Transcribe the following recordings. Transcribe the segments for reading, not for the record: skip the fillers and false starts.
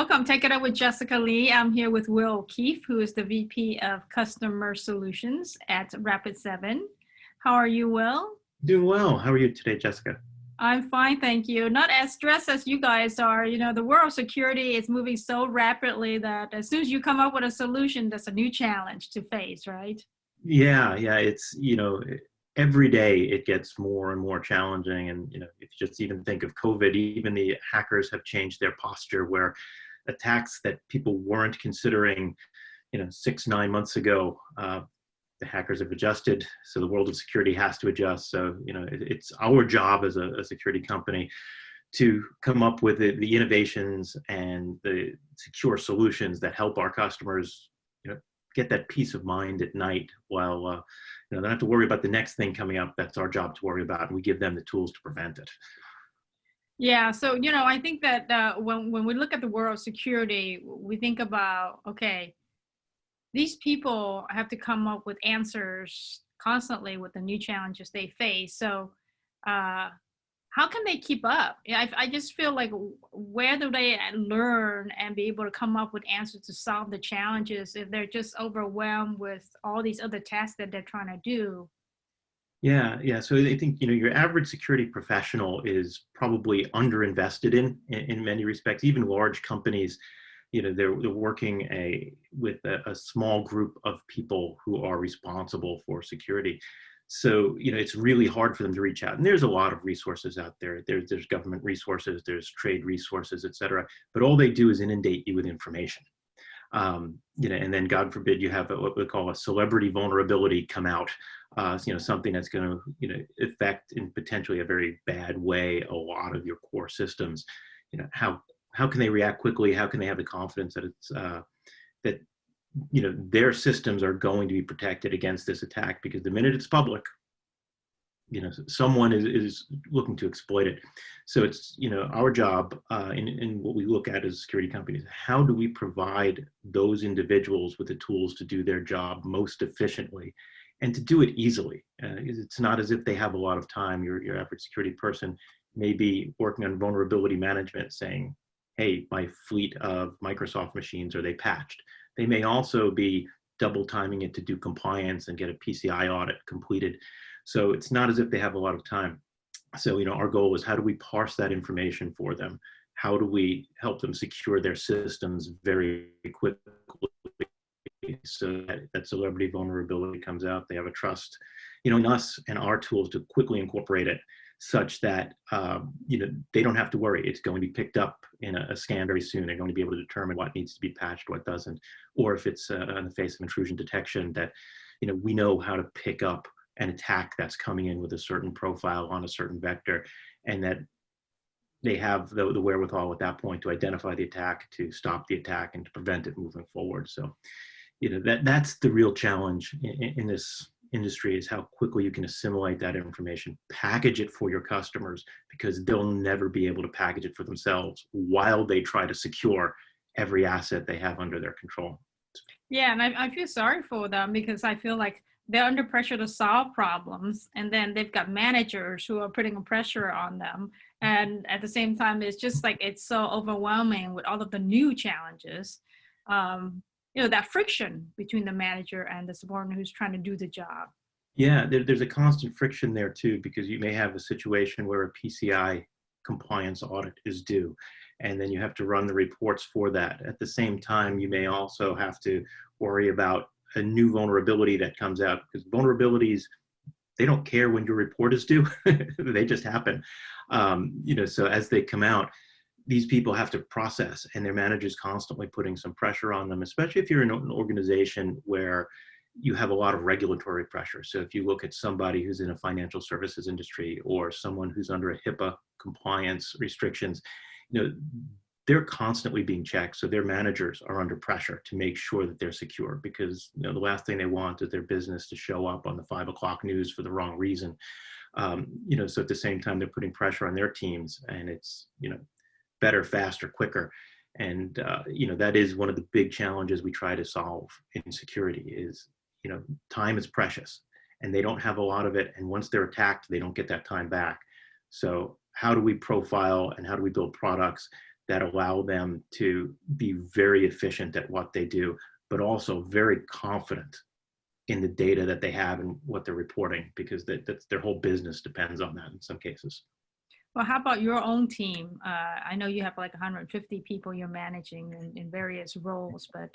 Welcome. Take it up with Jessica Lee. I'm here with Will Keefe, who is the VP of Customer Solutions at Rapid7. How are you, Will? Doing well. How are you today, Jessica? I'm fine, thank you. Not as stressed as you guys are. You know, the world of security is moving so rapidly that as soon as you come up with a solution, that's a new challenge to face, right? Yeah. It's, every day it gets more and more challenging. And, if you just even think of COVID, even the hackers have changed their posture where attacks that people weren't considering, 6, 9 months ago, the hackers have adjusted. So the world of security has to adjust. So, it's our job as a security company to come up with the innovations and the secure solutions that help our customers, get that peace of mind at night while, they don't have to worry about the next thing coming up. That's our job to worry about, and we give them the tools to prevent it. Yeah, so I think that when we look at the world of security, we think about, okay, these people have to come up with answers constantly with the new challenges they face. So how can they keep up? I just feel like, where do they learn and be able to come up with answers to solve the challenges if they're just overwhelmed with all these other tasks that they're trying to do? Yeah. So I think, your average security professional is probably underinvested in many respects. Even large companies, they're working with a small group of people who are responsible for security. So, it's really hard for them to reach out. And there's a lot of resources out there. There's government resources, there's trade resources, et cetera. But all they do is inundate you with information. And then God forbid you have what we call a celebrity vulnerability come out, something that's going to, affect in potentially a very bad way a lot of your core systems. How can they react quickly? How can they have the confidence that it's that their systems are going to be protected against this attack? Because the minute it's public, someone is looking to exploit it. So it's, our job in what we look at as security companies, how do we provide those individuals with the tools to do their job most efficiently and to do it easily? It's not as if they have a lot of time. Your average security person may be working on vulnerability management saying, hey, my fleet of Microsoft machines, are they patched? They may also be double timing it to do compliance and get a PCI audit completed. So it's not as if they have a lot of time. So, our goal is, how do we parse that information for them? How do we help them secure their systems very quickly so that celebrity vulnerability comes out? They have a trust, in us and our tools to quickly incorporate it such that, they don't have to worry. It's going to be picked up in a scan very soon. They're going to be able to determine what needs to be patched, what doesn't, or if it's in the face of intrusion detection, that, we know how to pick up an attack that's coming in with a certain profile on a certain vector, and that they have the wherewithal at that point to identify the attack, to stop the attack, and to prevent it moving forward. So, that's the real challenge in this industry, is how quickly you can assimilate that information, package it for your customers, because they'll never be able to package it for themselves while they try to secure every asset they have under their control. Yeah, and I feel sorry for them, because I feel like they're under pressure to solve problems, and then they've got managers who are putting pressure on them. And at the same time, it's just like, it's so overwhelming with all of the new challenges. That friction between the manager and the subordinate who's trying to do the job. Yeah, there's a constant friction there too, because you may have a situation where a PCI compliance audit is due, and then you have to run the reports for that. At the same time, you may also have to worry about a new vulnerability that comes out, because vulnerabilities, they don't care when your report is due. They just happen. So as they come out, these people have to process, and their managers constantly putting some pressure on them, especially if you're in an organization where you have a lot of regulatory pressure. So if you look at somebody who's in a financial services industry, or someone who's under a HIPAA compliance restrictions, they're constantly being checked. So their managers are under pressure to make sure that they're secure, because the last thing they want is their business to show up on the 5 o'clock news for the wrong reason. So at the same time, they're putting pressure on their teams, and it's, better, faster, quicker. And, that is one of the big challenges we try to solve in security is, time is precious, and they don't have a lot of it. And once they're attacked, they don't get that time back. So how do we profile and how do we build products that allow them to be very efficient at what they do, but also very confident in the data that they have and what they're reporting, because that's their whole business depends on that in some cases. Well, how about your own team? I know you have like 150 people you're managing in various roles, but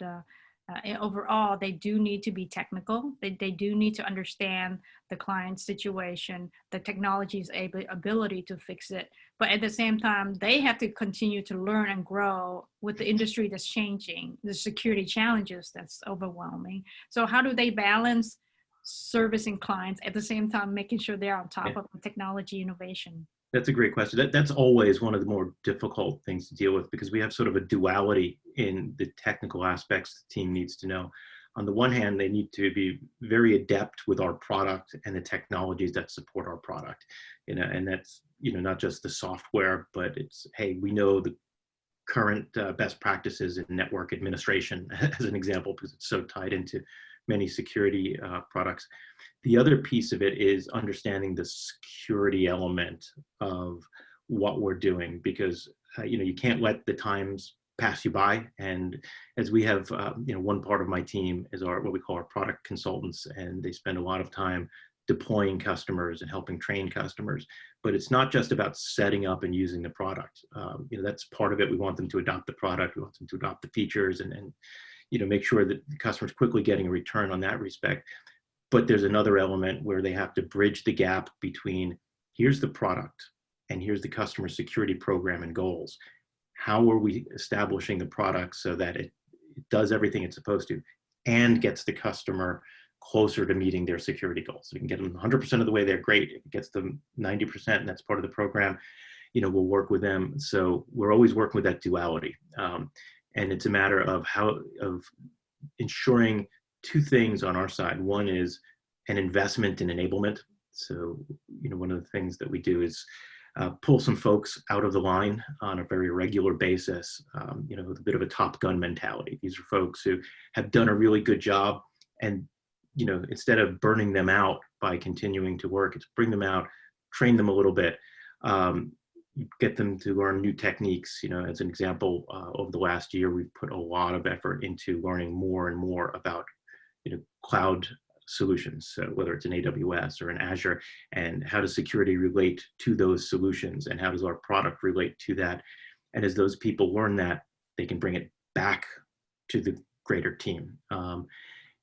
overall, they do need to be technical. They do need to understand the client's situation, the technology's ability to fix it. But at the same time, they have to continue to learn and grow with the industry that's changing, the security challenges that's overwhelming. So how do they balance servicing clients at the same time, making sure they're on top Yeah. of the technology innovation? That's a great question. That's always one of the more difficult things to deal with, because we have sort of a duality in the technical aspects the team needs to know. On the one hand, they need to be very adept with our product and the technologies that support our product, and that's, not just the software, but it's, hey, we know the current best practices in network administration, as an example, because it's so tied into many security products. The other piece of it is understanding the security element of what we're doing, because you can't let the times pass you by. And as we have, one part of my team is what we call our product consultants, and they spend a lot of time deploying customers and helping train customers. But it's not just about setting up and using the product. That's part of it. We want them to adopt the product. We want them to adopt the features, and make sure that the customer's quickly getting a return on that respect. But there's another element where they have to bridge the gap between, here's the product and here's the customer security program and goals. How are we establishing the product so that it does everything it's supposed to and gets the customer closer to meeting their security goals? So we can get them 100% of the way there, great. If it gets them 90%, and that's part of the program, we'll work with them. So we're always working with that duality. And it's a matter of ensuring two things on our side. One is an investment in enablement. So, one of the things that we do is pull some folks out of the line on a very regular basis, with a bit of a Top Gun mentality. These are folks who have done a really good job, and, instead of burning them out by continuing to work, it's bring them out, train them a little bit, get them to learn new techniques. As an example, over the last year, we've put a lot of effort into learning more and more about cloud solutions. So whether it's in AWS or in Azure, and how does security relate to those solutions, and how does our product relate to that? And as those people learn that, they can bring it back to the greater team.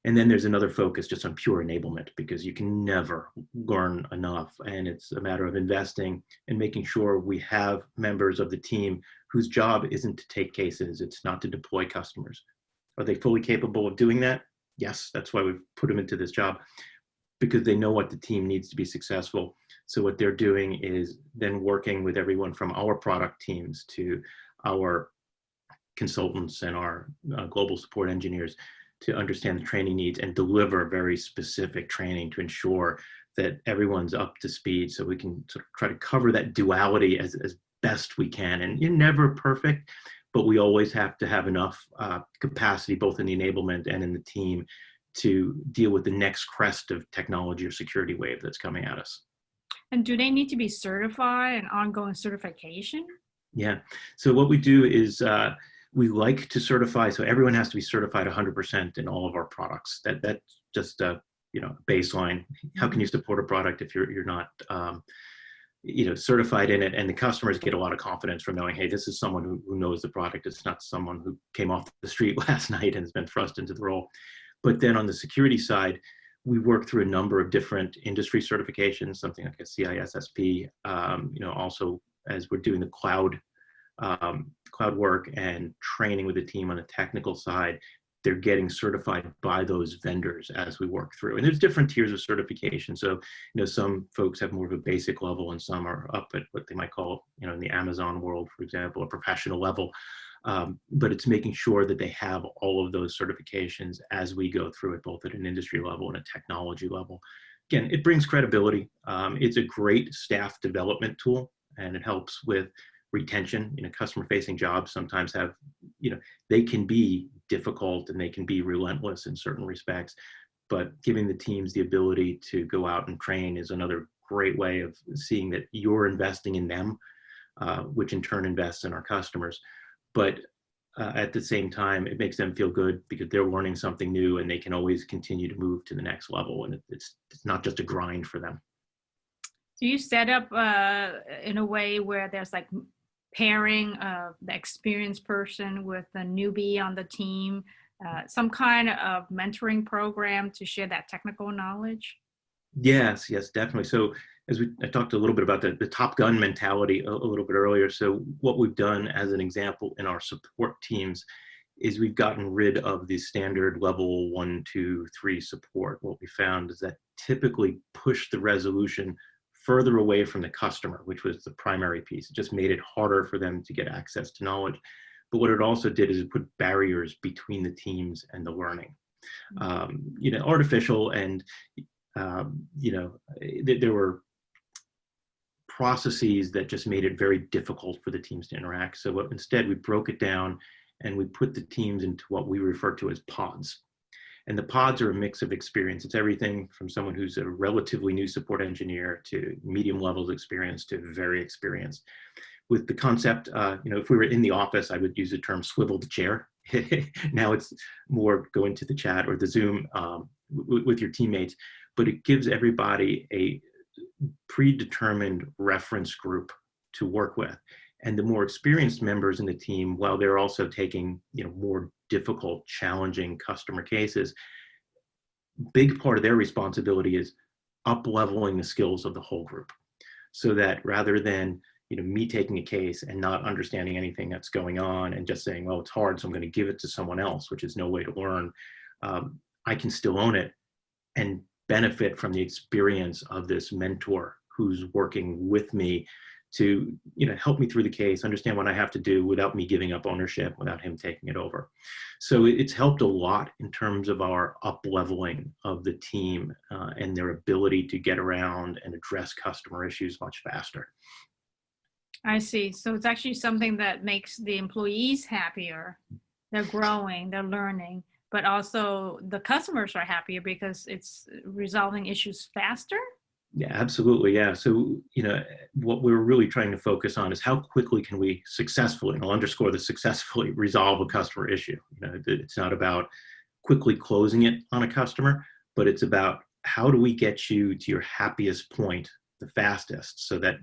And then there's another focus just on pure enablement, because you can never learn enough. And it's a matter of investing and making sure we have members of the team whose job isn't to take cases, it's not to deploy customers. Are they fully capable of doing that? Yes, that's why we've put them into this job, because they know what the team needs to be successful. So what they're doing is then working with everyone from our product teams to our consultants and our global support engineers to understand the training needs and deliver very specific training to ensure that everyone's up to speed, so we can sort of try to cover that duality as best we can. And you're never perfect, but we always have to have enough capacity, both in the enablement and in the team, to deal with the next crest of technology or security wave that's coming at us. And do they need to be certified and ongoing certification? Yeah. So what we do is we like to certify. So everyone has to be certified 100% in all of our products. That's just a baseline. How can you support a product if you're not certified in it? And the customers get a lot of confidence from knowing, hey, this is someone who knows the product. It's not someone who came off the street last night and has been thrust into the role. But then on the security side, we work through a number of different industry certifications, something like a CISSP. Also as we're doing the cloud work and training with the team on the technical side, they're getting certified by those vendors as we work through. And there's different tiers of certification. So, some folks have more of a basic level, and some are up at what they might call, in the Amazon world, for example, a professional level. But it's making sure that they have all of those certifications as we go through it, both at an industry level and a technology level. Again, it brings credibility. It's a great staff development tool, and it helps with retention. Customer-facing jobs sometimes have, they can be difficult and they can be relentless in certain respects, but giving the teams the ability to go out and train is another great way of seeing that you're investing in them, which in turn invests in our customers. but at the same time, it makes them feel good because they're learning something new and they can always continue to move to the next level. And it's not just a grind for them. Do you set up in a way where there's like pairing of the experienced person with the newbie on the team, some kind of mentoring program to share that technical knowledge? Yes, yes, definitely. So I talked a little bit about the Top Gun mentality a little bit earlier. So what we've done as an example in our support teams is we've gotten rid of the standard level 1, 2, 3 support. What we found is that typically pushed the resolution further away from the customer, which was the primary piece. It just made it harder for them to get access to knowledge. But what it also did is it put barriers between the teams and the learning. Artificial and there were processes that just made it very difficult for the teams to interact. So instead, we broke it down and we put the teams into what we refer to as pods. And the pods are a mix of experience. It's everything from someone who's a relatively new support engineer to medium levels experience to very experienced. With the concept, if we were in the office, I would use the term swivel the chair. Now it's more go into the chat or the Zoom with your teammates, but it gives everybody a predetermined reference group to work with. And the more experienced members in the team, while they're also taking more difficult, challenging customer cases, big part of their responsibility is up-leveling the skills of the whole group. So that rather than me taking a case and not understanding anything that's going on and just saying, well, it's hard, so I'm going to give it to someone else, which is no way to learn, I can still own it and benefit from the experience of this mentor who's working with me to help me through the case, understand what I have to do without me giving up ownership, without him taking it over. So it's helped a lot in terms of our up-leveling of the team and their ability to get around and address customer issues much faster. I see. So it's actually something that makes the employees happier. They're growing, they're learning, but also the customers are happier because it's resolving issues faster. Yeah, absolutely. Yeah. So, what we're really trying to focus on is how quickly can we successfully, and I'll underscore the successfully, resolve a customer issue. It's not about quickly closing it on a customer, but it's about how do we get you to your happiest point the fastest so that,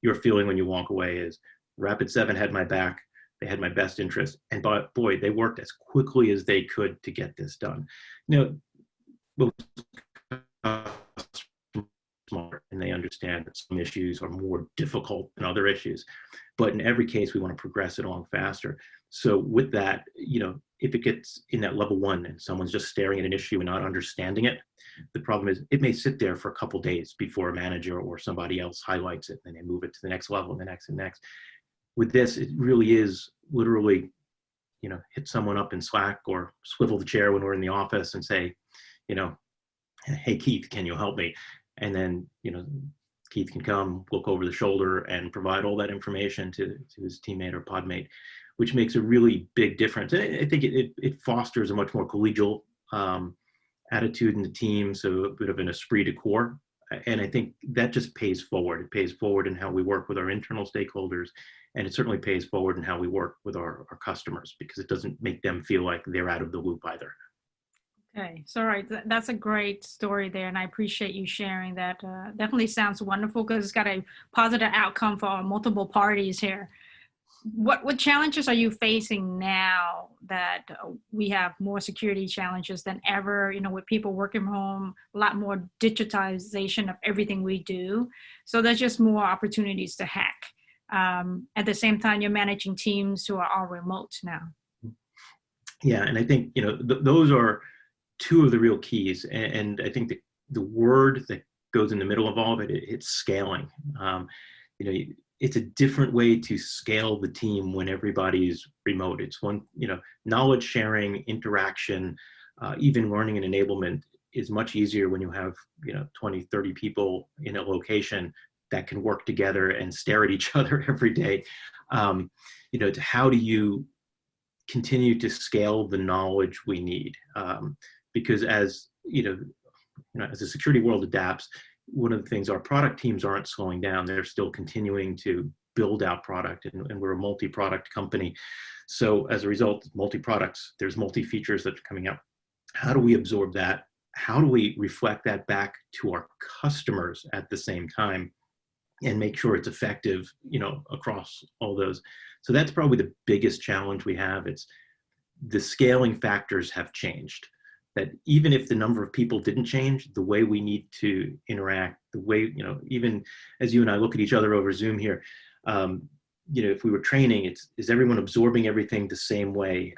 your feeling when you walk away is Rapid7 had my back, they had my best interest, and boy, they worked as quickly as they could to get this done. Most smart and they understand that some issues are more difficult than other issues, but in every case we want to progress it along faster. So with that, if it gets in that level 1 and someone's just staring at an issue and not understanding it, the problem is it may sit there for a couple days before a manager or somebody else highlights it and they move it to the next level and the next and next. With this, it really is literally hit someone up in Slack or swivel the chair when we're in the office and say, hey Keith, can you help me? And then, Keith can come, look over the shoulder and provide all that information to his teammate or podmate, which makes a really big difference. And I think it fosters a much more collegial attitude in the team, so a bit of an esprit de corps. And I think that just pays forward. It pays forward in how we work with our internal stakeholders, and it certainly pays forward in how we work with our customers, because it doesn't make them feel like they're out of the loop either. Okay, so right, that's a great story there, and I appreciate you sharing that. Definitely sounds wonderful because it's got a positive outcome for multiple parties here. What challenges are you facing now that we have more security challenges than ever, with people working from home, a lot more digitization of everything we do. So there's just more opportunities to hack. At the same time, you're managing teams who are all remote now. Yeah, and I think, those are two of the real keys. And I think the word that goes in the middle of all of it, it's scaling. It's a different way to scale the team when everybody's remote. It's one, knowledge sharing, interaction, even learning and enablement is much easier when you have, 20, 30 people in a location that can work together and stare at each other every day. To how do you continue to scale the knowledge we need? Because as the security world adapts, one of the things, our product teams aren't slowing down. They're still continuing to build out product, and we're a multi-product company. So as a result, multi-products, there's multi-features that are coming out. How do we absorb that? How do we reflect that back to our customers at the same time and make sure it's effective, across all those? So that's probably the biggest challenge we have. It's the scaling factors have changed. That even if the number of people didn't change, the way we need to interact, the way, even as you and I look at each other over Zoom here, if we were training, is everyone absorbing everything the same way?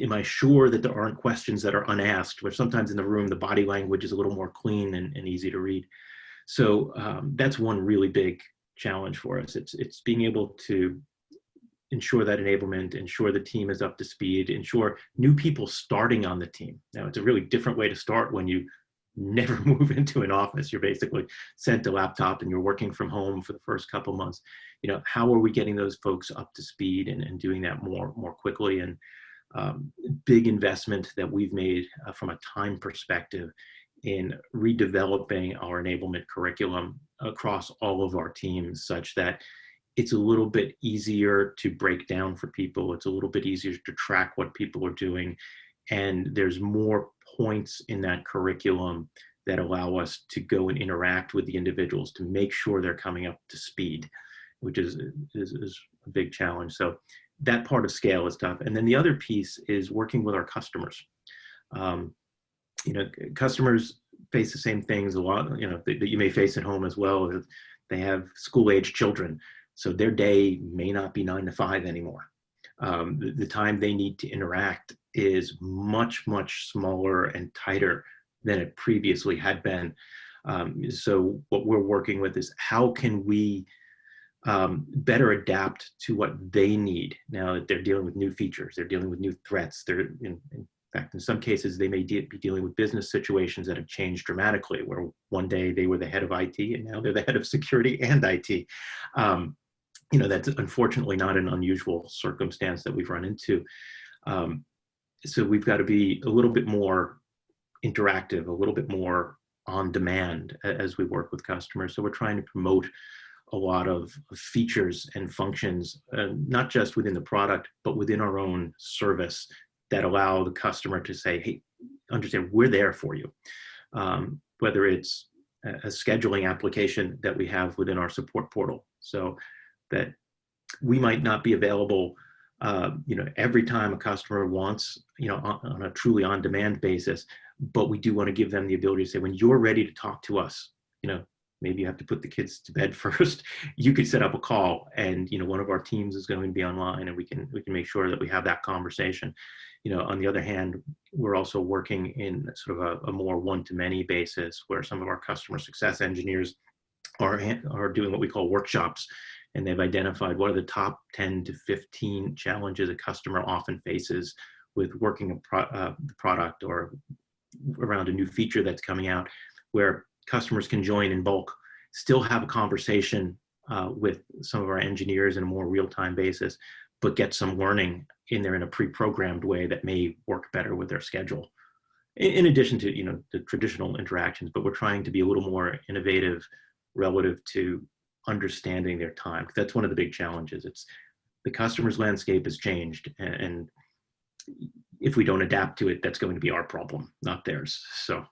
Am I sure that there aren't questions that are unasked, where sometimes in the room, the body language is a little more clean and easy to read. So that's one really big challenge for us. It's being able to ensure that enablement, ensure the team is up to speed, ensure new people starting on the team. Now, it's a really different way to start when you never move into an office. You're basically sent a laptop and you're working from home for the first couple of months. How are we getting those folks up to speed and doing that more quickly? And big investment that we've made from a time perspective in redeveloping our enablement curriculum across all of our teams, such that it's a little bit easier to break down for people. It's a little bit easier to track what people are doing. And there's more points in that curriculum that allow us to go and interact with the individuals to make sure they're coming up to speed, which is a big challenge. So that part of scale is tough. And then the other piece is working with our customers. Customers face the same things a lot, that you may face at home as well. They have school-age children, so their day may not be 9 to 5 anymore. The time they need to interact is much, much smaller and tighter than it previously had been. So what we're working with is how can we better adapt to what they need now that they're dealing with new features, they're dealing with new threats. They're in fact, in some cases, they may be dealing with business situations that have changed dramatically, where one day they were the head of IT and now they're the head of security and IT. That's unfortunately not an unusual circumstance that we've run into. So we've got to be a little bit more interactive, a little bit more on demand as we work with customers. So we're trying to promote a lot of features and functions, not just within the product, but within our own service, that allow the customer to say, hey, understand, we're there for you. Whether it's a scheduling application that we have within our support portal, so that we might not be available every time a customer wants, on a truly on-demand basis, but we do want to give them the ability to say, when you're ready to talk to us, maybe you have to put the kids to bed first, you could set up a call and, one of our teams is going to be online and we can make sure that we have that conversation. On the other hand, we're also working in sort of a more one-to-many basis, where some of our customer success engineers are doing what we call workshops, and they've identified what are the top 10 to 15 challenges a customer often faces with working the product or around a new feature that's coming out, where customers can join in bulk, still have a conversation with some of our engineers in a more real-time basis, but get some learning in there in a pre-programmed way that may work better with their schedule. In addition to, the traditional interactions, but we're trying to be a little more innovative relative to understanding their time. That's one of the big challenges. It's the customer's landscape has changed, and if we don't adapt to it, that's going to be our problem, not theirs. So.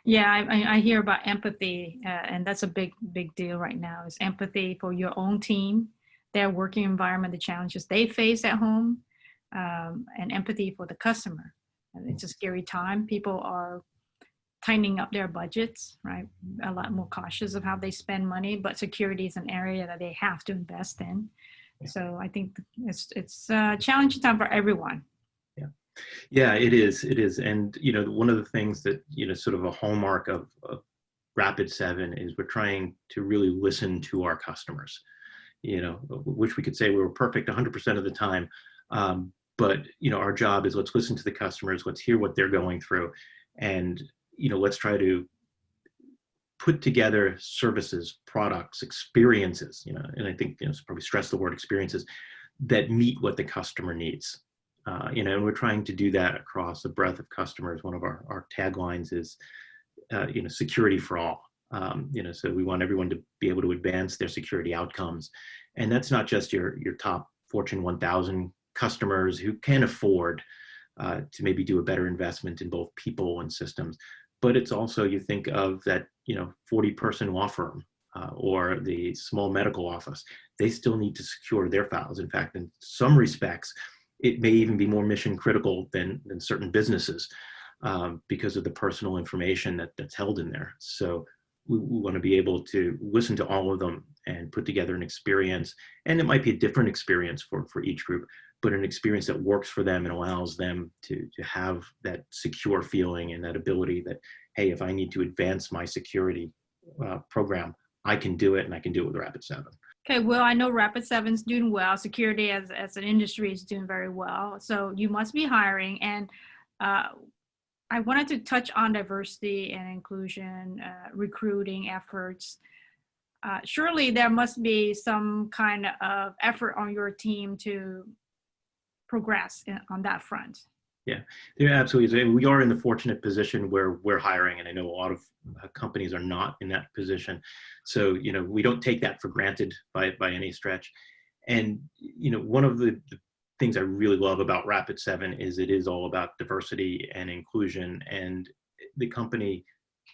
Yeah, I hear about empathy, and that's a big deal right now, is empathy for your own team, their working environment, the challenges they face at home, and empathy for the customer. And it's a scary time. People are tightening up their budgets, right? A lot more cautious of how they spend money, but security is an area that they have to invest in. So I think it's a challenging time for everyone. Yeah, it is. And, one of the things that, sort of a hallmark of Rapid7 is we're trying to really listen to our customers, which we could say we were perfect 100% of the time. But, our job is let's listen to the customers, let's hear what they're going through. And, let's try to put together services, products, experiences, and I think, probably stress the word experiences that meet what the customer needs. And we're trying to do that across a breadth of customers. One of our taglines is, security for all. So we want everyone to be able to advance their security outcomes. And that's not just your top Fortune 1000 customers who can afford to maybe do a better investment in both people and systems, but it's also, you think of that, 40-person law firm or the small medical office. They still need to secure their files. In fact, in some respects, it may even be more mission critical than certain businesses because of the personal information that's held in there. So we want to be able to listen to all of them and put together an experience. And it might be a different experience for each group, but an experience that works for them and allows them to have that secure feeling and that ability that, hey, if I need to advance my security program, I can do it, and I can do it with Rapid7. Okay, well, I know Rapid7's doing well. Security as an industry is doing very well. So you must be hiring. And I wanted to touch on diversity and inclusion, recruiting efforts. Surely there must be some kind of effort on your team to progress on that front. Yeah, there absolutely is. We are in the fortunate position where we're hiring, and I know a lot of companies are not in that position. So, we don't take that for granted by any stretch. And, one of the things I really love about Rapid7 is it is all about diversity and inclusion. And the company,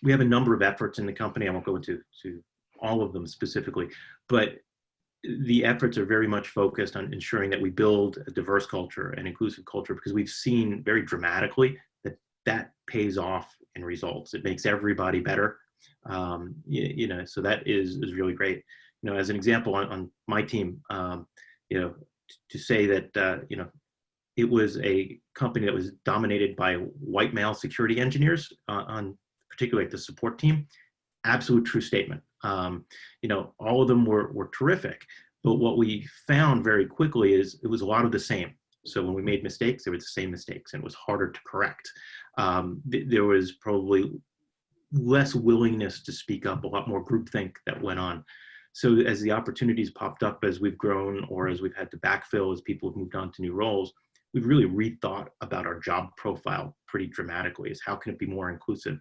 we have a number of efforts in the company. I won't go into all of them specifically, but the efforts are very much focused on ensuring that we build a diverse culture and inclusive culture, because we've seen very dramatically that pays off in results. It makes everybody better. So that is really great. As an example on my team, to say that, it was a company that was dominated by white male security engineers on particularly the support team. Absolute true statement. All of them were terrific, but what we found very quickly is it was a lot of the same. So when we made mistakes, they were the same mistakes, and it was harder to correct. There was probably less willingness to speak up, a lot more groupthink that went on. So as the opportunities popped up, as we've grown, or as we've had to backfill, as people have moved on to new roles, we've really rethought about our job profile pretty dramatically. Is how can it be more inclusive?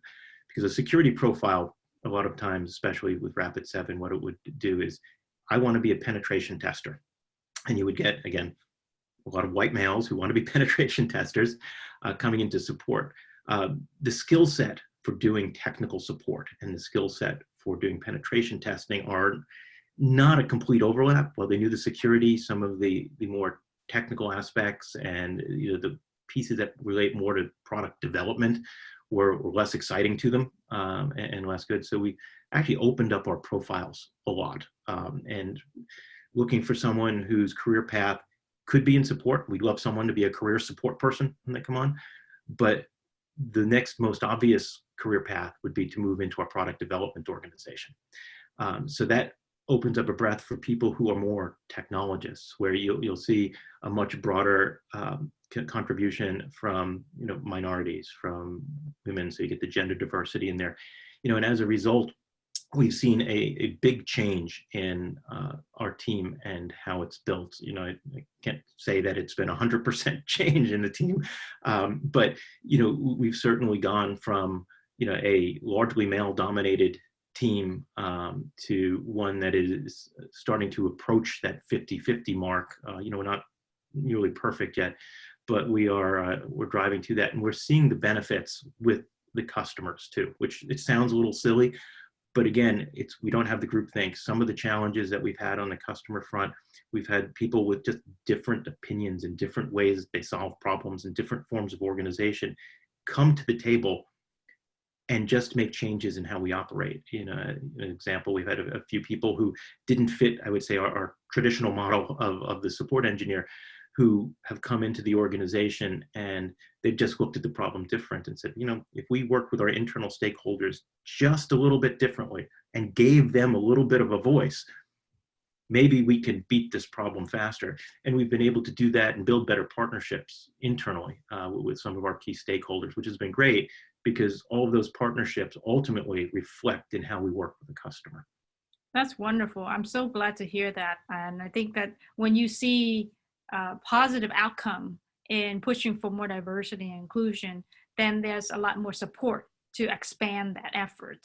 Because a security profile, a lot of times, especially with Rapid7, what it would do is, I want to be a penetration tester. And you would get, again, a lot of white males who want to be penetration testers coming into support. The skill set for doing technical support and the skill set for doing penetration testing are not a complete overlap. While they knew the security, some of the more technical aspects and the pieces that relate more to product development were less exciting to them and less good. So we actually opened up our profiles a lot and looking for someone whose career path could be in support. We'd love someone to be a career support person when they come on, but the next most obvious career path would be to move into our product development organization. So that opens up a breadth for people who are more technologists, where you'll see a much broader contribution from minorities, from women, so you get the gender diversity in there, and as a result, we've seen a big change in our team and how it's built. I can't say that it's been 100% change in the team, but we've certainly gone from a largely male-dominated team to one that is starting to approach that 50-50 mark. We're not nearly perfect yet, but we're driving to that, and we're seeing the benefits with the customers too, which it sounds a little silly, but again, we don't have the groupthink. Some of the challenges that we've had on the customer front, we've had people with just different opinions and different ways they solve problems and different forms of organization come to the table and just make changes in how we operate. An example, we've had a few people who didn't fit, I would say, our traditional model of the support engineer, who have come into the organization and they've just looked at the problem different and said, if we work with our internal stakeholders just a little bit differently and gave them a little bit of a voice, maybe we can beat this problem faster. And we've been able to do that and build better partnerships internally with some of our key stakeholders, which has been great, because all of those partnerships ultimately reflect in how we work with the customer. That's wonderful. I'm so glad to hear that. And I think that when you see positive outcome in pushing for more diversity and inclusion, then there's a lot more support to expand that effort.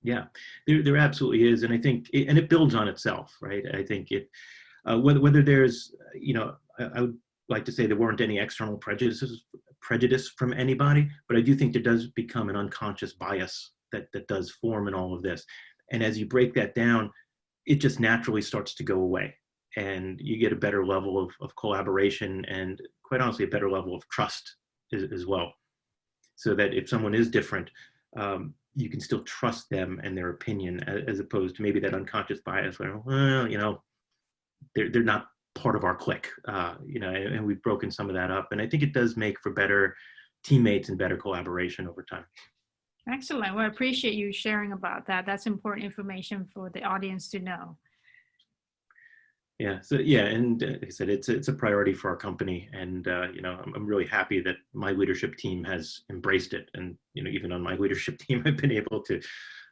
Yeah, there absolutely is, and I think, and it builds on itself, right? I think whether there's, I would like to say there weren't any external prejudice from anybody, but I do think there does become an unconscious bias that does form in all of this, and as you break that down, it just naturally starts to go away, and you get a better level of collaboration, and quite honestly, a better level of trust as well, so that if someone is different, you can still trust them and their opinion, as opposed to maybe that unconscious bias where, well, they're not part of our clique, and we've broken some of that up. And I think it does make for better teammates and better collaboration over time. Excellent. Well, I appreciate you sharing about that. That's important information for the audience to know. Yeah. So yeah, and like I said, it's a priority for our company, and I'm really happy that my leadership team has embraced it, and even on my leadership team, I've been able to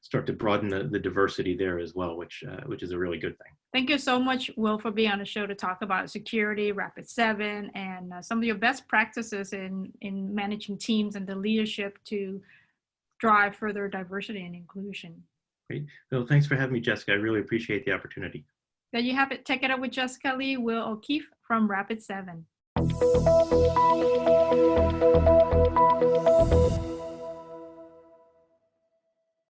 start to broaden the diversity there as well, which is a really good thing. Thank you so much, Will, for being on the show to talk about security, Rapid7, and some of your best practices in managing teams and the leadership to drive further diversity and inclusion. Great. Well, thanks for having me, Jessica. I really appreciate the opportunity. There you have it. Take it up with Jessica Lee, Will O'Keefe from Rapid7.